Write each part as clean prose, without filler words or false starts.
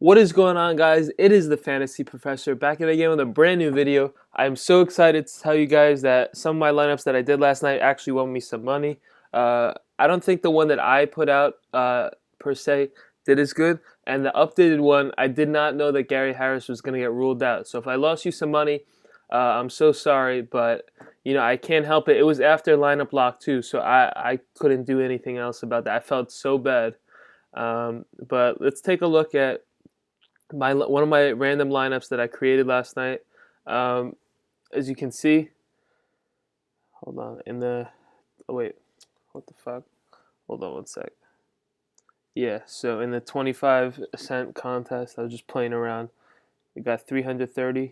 What is going on, guys? It is the Fantasy Professor back in again with a brand new video. I'm so excited to tell you guys that some of my lineups that I did last night actually won me some money. I don't think the one that I put out per se did as good, and the updated one, I did not know that Gary Harris was going to get ruled out. So if I lost you some money, I'm so sorry, but I can't help it. It was after lineup lock too, so I couldn't do anything else about that. I felt so bad. But let's take a look at one of my random lineups that I created last night. Um, as you can see, hold on. Wait, what the fuck? Hold on one sec. Yeah, so in the 25-cent contest, I was just playing around. We got 330. You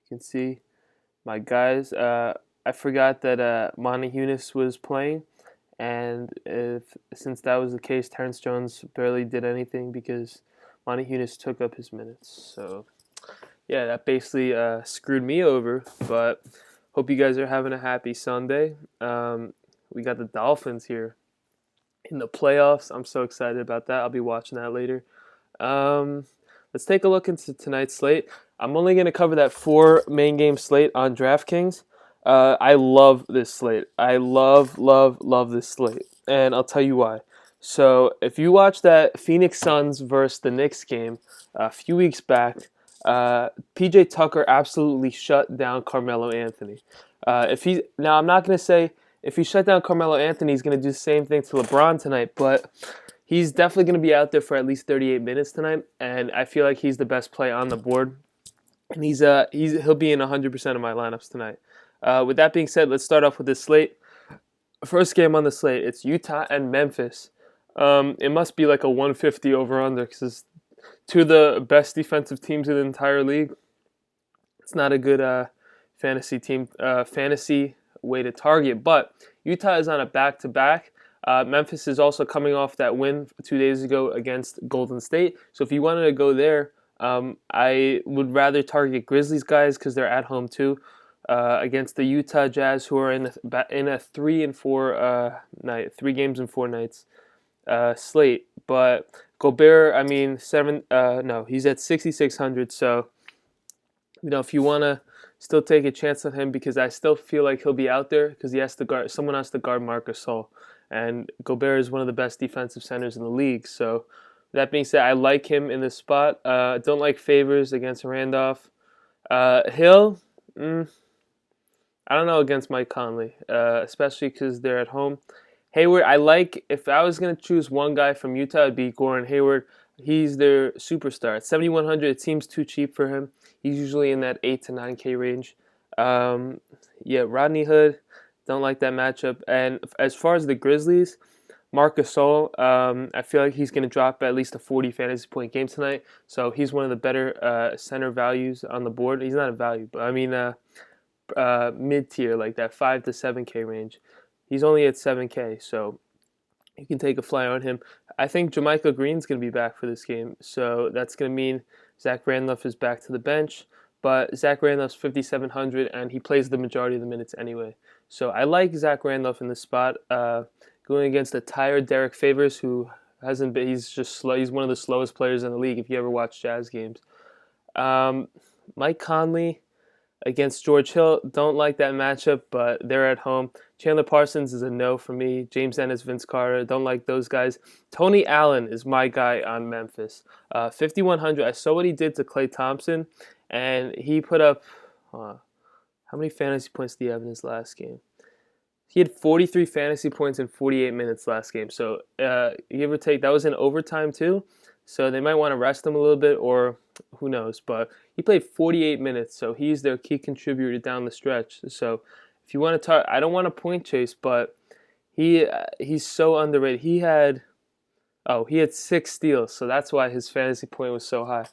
can see my guys. I forgot that Monty Hunis was playing, and since that was the case, Terrence Jones barely did anything because Monty Hunis took up his minutes. So yeah, that basically screwed me over. But hope you guys are having a happy Sunday. We got the Dolphins here in the playoffs. I'm so excited about that. I'll be watching that later. Let's take a look into tonight's slate. I'm only going to cover that 4 main game slate on DraftKings. I love this slate. I love this slate. And I'll tell you why. So if you watch that Phoenix Suns versus the Knicks game a few weeks back, PJ Tucker absolutely shut down Carmelo Anthony. Now I'm not going to say if he shut down Carmelo Anthony, he's going to do the same thing to LeBron tonight, but he's definitely going to be out there for at least 38 minutes tonight, and I feel like he's the best play on the board, and he'll be in 100% of my lineups tonight. With that being said, let's start off with this slate. First game on the slate, it's Utah and Memphis. It must be like a 150 over/under because it's two of the best defensive teams in the entire league. It's not a good fantasy way to target, but Utah is on a back-to-back. Memphis is also coming off that win 2 days ago against Golden State. So if you wanted to go there, I would rather target Grizzlies guys because they're at home too. Against the Utah Jazz, who are in a 3 games in 4 nights slate. But Gobert, I mean, he's at 6,600. So if you want to still take a chance on him, because I still feel like he'll be out there because someone has to guard Marcus Gasol, and Gobert is one of the best defensive centers in the league. So that being said, I like him in this spot. Don't like Favors against Randolph. Hill. I don't know against Mike Conley, especially because they're at home. Hayward, if I was going to choose one guy from Utah, it'd be Gordon Hayward. He's their superstar. At 7,100, it seems too cheap for him. He's usually in that 8 to 9K range. Rodney Hood, don't like that matchup. And as far as the Grizzlies, Marcus Gasol, I feel like he's going to drop at least a 40 fantasy point game tonight. So he's one of the better center values on the board. He's not a value, but I mean mid-tier, like that 5 to 7K range. He's only at 7K, so you can take a flyer on him. I think Jermichael Green's going to be back for this game, so that's going to mean Zach Randolph is back to the bench, but Zach Randolph's 5,700, and he plays the majority of the minutes anyway. So I like Zach Randolph in this spot, going against a tired Derek Favors, who hasn't been. He's just slow. He's one of the slowest players in the league. If you ever watch Jazz games, Mike Conley against George Hill, don't like that matchup, but they're at home. Chandler Parsons is a no for me. James Ennis, Vince Carter, don't like those guys. Tony Allen is my guy on Memphis. 5,100. I saw what he did to Klay Thompson, and he put up, how many fantasy points did he have in his last game? He had 43 fantasy points in 48 minutes last game. So give or take, that was in overtime too. So they might want to rest him a little bit, or who knows. But he played 48 minutes, so he's their key contributor down the stretch. So if you want to I don't want to point chase, but he's so underrated. He had 6 steals, so that's why his fantasy point was so high.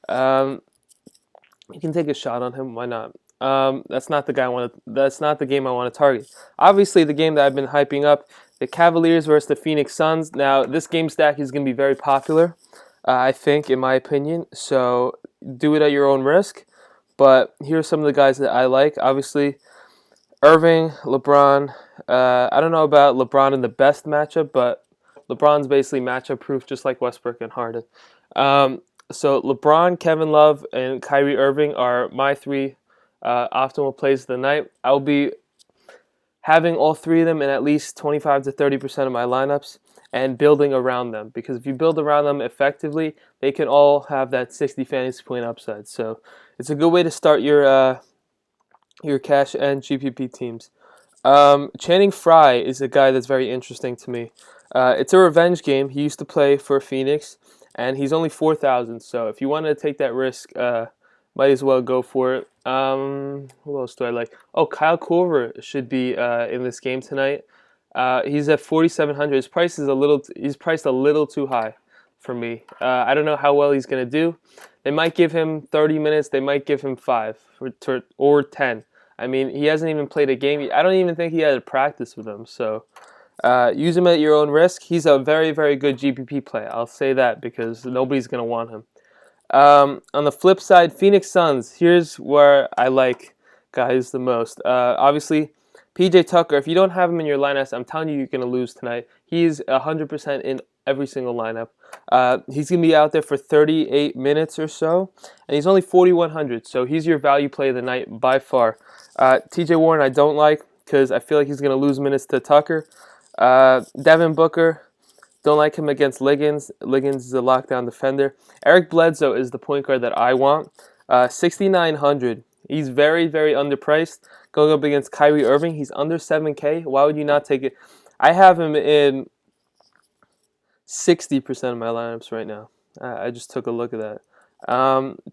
You can take a shot on him. Why not? That's not the game I want to target. Obviously, the game that I've been hyping up, the Cavaliers versus the Phoenix Suns. Now, this game stack is going to be very popular, I think, in my opinion. So do it at your own risk. But here are some of the guys that I like. Obviously, Irving, LeBron. I don't know about LeBron in the best matchup, but LeBron's basically matchup proof, just like Westbrook and Harden. So LeBron, Kevin Love, and Kyrie Irving are my three optimal plays of the night. I'll be having all three of them in at least 25 to 30% of my lineups and building around them. Because if you build around them effectively, they can all have that 60 fantasy point upside. So it's a good way to start your cash and GPP teams. Channing Frye is a guy that's very interesting to me. It's a revenge game. He used to play for Phoenix, and he's only 4,000. So if you wanted to take that risk, might as well go for it. Who else do I like? Oh, Kyle Korver should be in this game tonight. He's at 4,700. His price is he's priced a little too high for me. I don't know how well he's gonna do. They might give him 30 minutes. They might give him 5 or 10. I mean, he hasn't even played a game. I don't even think he had a practice with him. So use him at your own risk. He's a very, very good GPP play. I'll say that because nobody's gonna want him. On the flip side, Phoenix Suns. Here's where I like guys the most. Obviously, PJ Tucker. If you don't have him in your lineups, I'm telling you, you're going to lose tonight. He's 100% in every single lineup. He's going to be out there for 38 minutes or so, and he's only 4,100. So he's your value play of the night by far. TJ Warren, I don't like because I feel like he's going to lose minutes to Tucker. Devin Booker. Don't like him against Liggins. Liggins is a lockdown defender. Eric Bledsoe is the point guard that I want. 6,900. He's very, very underpriced. Going up against Kyrie Irving, he's under 7K. Why would you not take it? I have him in 60% of my lineups right now. I just took a look at that.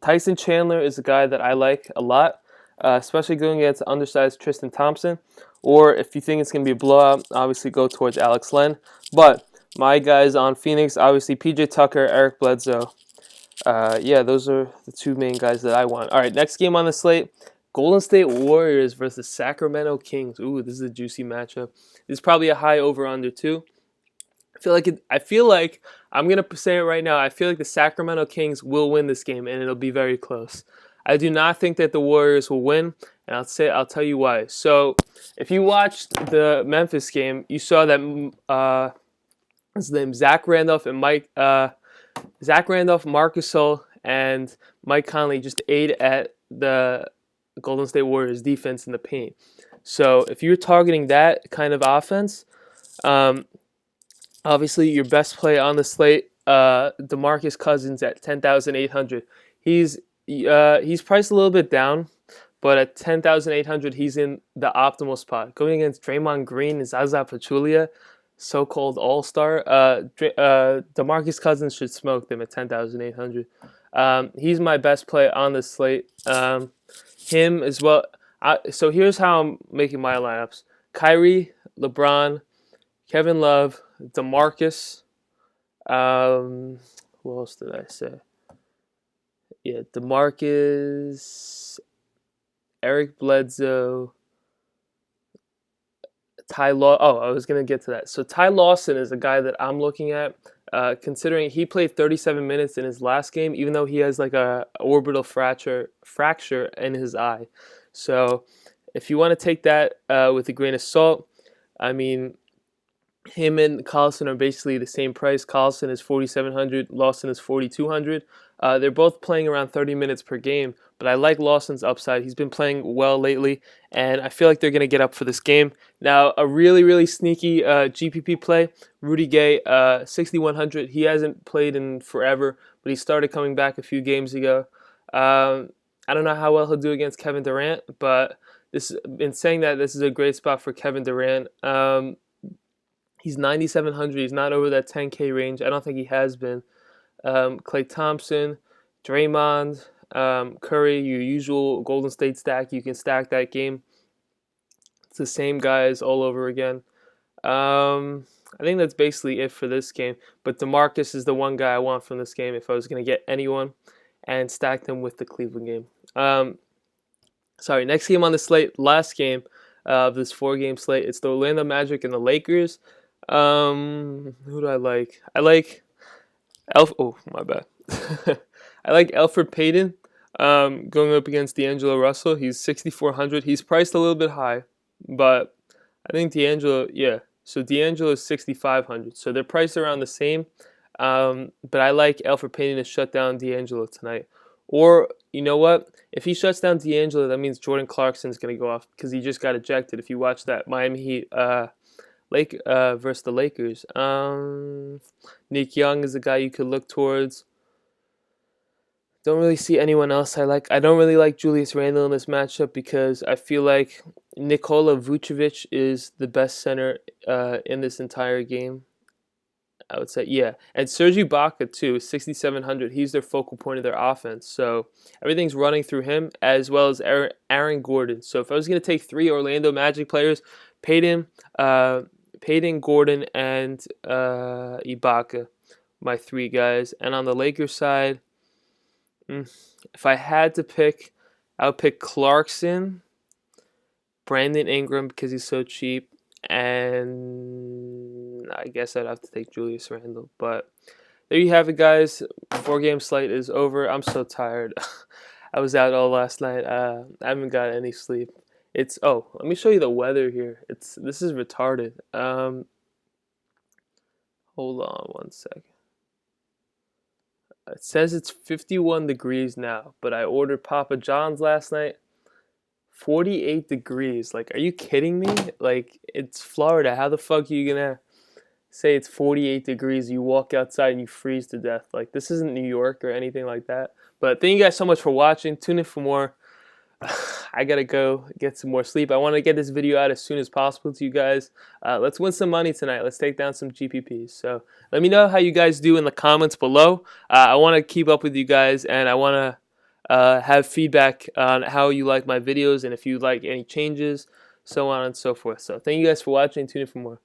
Tyson Chandler is a guy that I like a lot, especially going against undersized Tristan Thompson. Or if you think it's going to be a blowout, obviously go towards Alex Len. But my guys on Phoenix, obviously PJ Tucker, Eric Bledsoe. Those are the two main guys that I want. All right, next game on the slate, Golden State Warriors versus Sacramento Kings. Ooh, this is a juicy matchup. This is probably a high over-under too. I feel like I'm gonna say it right now. I feel like the Sacramento Kings will win this game, and it'll be very close. I do not think that the Warriors will win, and I'll tell you why. So, if you watched the Memphis game, you saw that his name Zach Randolph, Marc Gasol, and Mike Conley just ate at the Golden State Warriors defense in the paint. So if you're targeting that kind of offense, obviously your best play on the slate, Demarcus Cousins at 10,800. He's priced a little bit down, but at 10,800 he's in the optimal spot. Going against Draymond Green and Zaza Pachulia, so-called all-star, DeMarcus Cousins should smoke them at 10,800. He's my best play on the slate. Him as well. So here's how I'm making my lineups. Kyrie, LeBron, Kevin Love, DeMarcus. Who else did I say? Yeah, DeMarcus, Eric Bledsoe, I was going to get to that. So Ty Lawson is a guy that I'm looking at, considering he played 37 minutes in his last game, even though he has like a orbital fracture in his eye. So if you want to take that with a grain of salt, I mean, him and Collison are basically the same price. Collison is 4,700, Lawson is 4,200. They're both playing around 30 minutes per game, but I like Lawson's upside. He's been playing well lately, and I feel like they're going to get up for this game. Now, a really, really sneaky GPP play, Rudy Gay, 6,100. He hasn't played in forever, but he started coming back a few games ago. I don't know how well he'll do against Kevin Durant, but in saying that, this is a great spot for Kevin Durant. He's 9,700. He's not over that 10K range. I don't think he has been. Klay Thompson, Draymond, Curry, your usual Golden State stack. You can stack that game. It's the same guys all over again. I think that's basically it for this game. But DeMarcus is the one guy I want from this game if I was going to get anyone and stack them with the Cleveland game. Next game on the slate, last game of this 4-game slate. It's the Orlando Magic and the Lakers. Who do I like? I like my bad. I like Elfrid Payton going up against D'Angelo Russell. He's 6,400. He's priced a little bit high, but I think D'Angelo is 6,500. So they're priced around the same. But I like Elfrid Payton to shut down D'Angelo tonight. Or, you know what? If he shuts down D'Angelo, that means Jordan Clarkson's going to go off because he just got ejected. If you watch that Miami Heat versus the Lakers. Nick Young is a guy you could look towards. Don't really see anyone else I like. I don't really like Julius Randle in this matchup because I feel like Nikola Vucivic is the best center in this entire game. I would say, yeah. And Serge Ibaka, too, 6,700. He's their focal point of their offense. So everything's running through him as well as Aaron Gordon. So if I was going to take 3 Orlando Magic players, Payton, Gordon, and Ibaka, my 3 guys. And on the Lakers side, if I had to pick, I would pick Clarkson, Brandon Ingram because he's so cheap, and I guess I'd have to take Julius Randle. But there you have it, guys. 4-game slate is over. I'm so tired. I was out all last night. I haven't got any sleep. Let me show you the weather here. This is retarded. Hold on one second. It says it's 51 degrees now, but I ordered Papa John's last night. 48 degrees. Like, are you kidding me? Like, it's Florida. How the fuck are you gonna say it's 48 degrees? You walk outside and you freeze to death. Like, this isn't New York or anything like that. But thank you guys so much for watching. Tune in for more. I gotta go get some more sleep. I want to get this video out as soon as possible to you guys. Let's win some money tonight. Let's take down some GPPs. So let me know how you guys do in the comments below. I want to keep up with you guys, and I want to have feedback on how you like my videos and if you like any changes, so on and so forth. So thank you guys for watching. Tune in for more.